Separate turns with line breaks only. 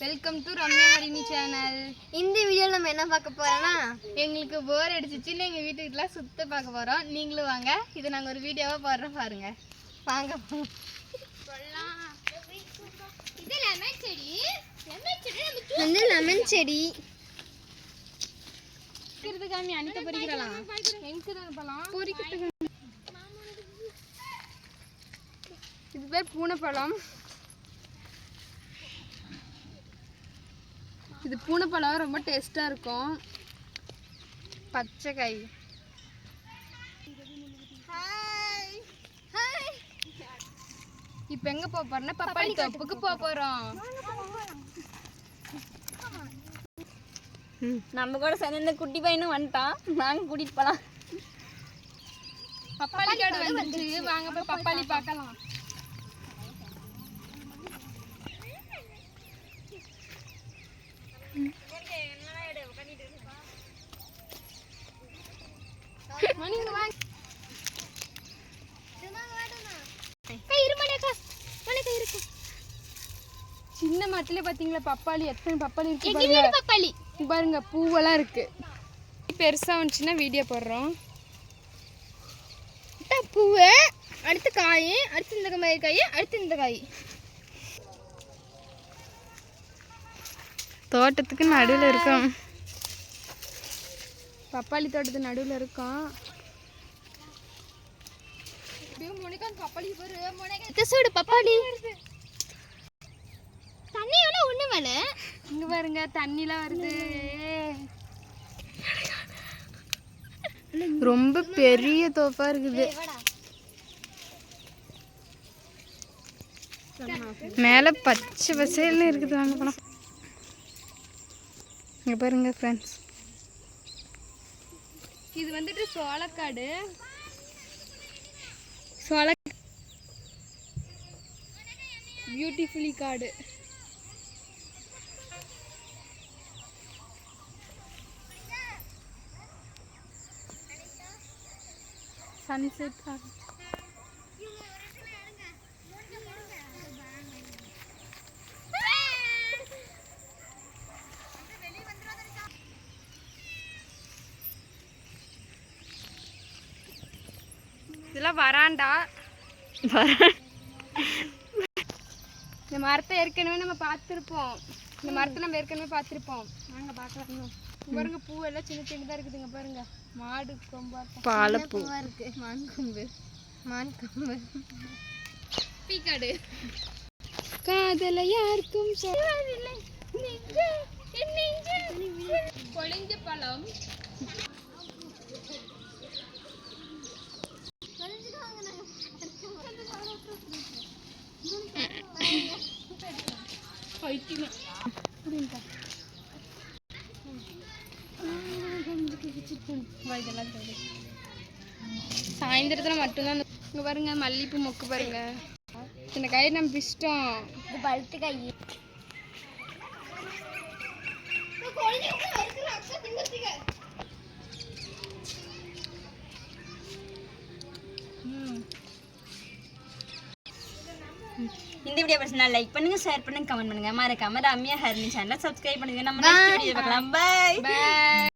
Welcome to Ramya Harini channel.
இந்த வீடியோவில் நம்ம என்ன பார்க்க போறோம்னா,
எங்களுக்கு போர் அடிச்சிச்சுன்னு எங்கள் வீட்டுக்குலாம் சுத்த பார்க்க போகிறோம். நீங்களும் வாங்க, இது நாங்கள் ஒரு வீடியோவாக போடுறோம் பாருங்க.
வாங்க
இது லெமன் செடி.
லெமன் செடி
காமி அனிதா பொறிக்கலாம். எங்க தான் பழம் பொறிக்கிறதுக்கு. இது பேர் பூனைப்பழம். இது பூனைப்பழம் ரொம்ப டேஸ்டா இருக்கும். பச்சை காய். இப்போ எங்க போக போறோம்னா பப்பாளி தோப்புக்கு போக போறோம்.
நம்ம கூட சேர்ந்து இந்த குட்டி பையனும் வந்துட்டான். நாங்க கூட்டிட்டு போலாம்.
பப்பாளி காடு வந்துச்சு. வாங்க போய் பப்பாளி பார்க்கலாம். சின்ன மரத்துல பாத்தீங்களா பப்பாளி, எத்தனை பப்பாளி இருக்கு பப்பாளி பாருங்க. பூவெல்லாம் இருக்கு. பெருசா வந்துச்சுன்னா வீடியோ போடுறோம். பூவு அடுத்து காய், அடுத்து இந்த மாதிரி காய், அடுத்து இந்த காய். தோட்டத்துக்கு நடுவில் இருக்கோம். பப்பாளி தோட்டத்து நடுவில் இருக்கோம். பப்பாளி பப்பாளி தண்ணி எவ்வளோ ஒண்ணு மேல இங்க பாருங்க, தண்ணிலாம் வருது. ரொம்ப பெரிய தோப்பா இருக்குது. மேல பச்சை பசேல்னு இருக்குது. வாங்க போலாம். இங்க பாருங்க ஃப்ரெண்ட்ஸ், இது வந்துட்டு சோளக்காடு. சோள பியூட்டிஃபுல்லி காடு. சன்செட் காடு. இதெல்லாம் வராண்டா. இந்த மரத்தை ஏற்கனவே நம்ம பார்த்துருப்போம். இந்த மரத்தை நம்ம ஏற்கனவே பார்த்துருப்போம். நாங்க பார்க்கலாம். பாருங்க, பூ எல்லாம் சின்ன சின்னதா இருக்குதுங்க. பாருங்க, மாடு கொம்பா பாலப்பூ இருக்கு. மான் கொம்பு, மான் கொம்பு. பீக்காடு. காதல யாருக்கும் சொல்லவில்லை கொழிஞ்ச பழம். சாயந்தரத்துல மட்டும்தான். இங்க பாருங்க, மல்லிப்பூ மொக்கு பாருங்க. இந்த காய் நம்ம இஷ்டம்.
இது பழுத்து காய். இந்த வீடியோ பிடிச்சிருந்தா லைக் பண்ணுங்க, ஷேர் பண்ணுங்க, கமெண்ட் பண்ணுங்க. மறக்காம ரம்யா ஹரிணி சேனலை சப்ஸ்கிரைப் பண்ணுங்க. நம்ம நெக்ஸ்ட் வீடியோ பார்க்கலாம். பை.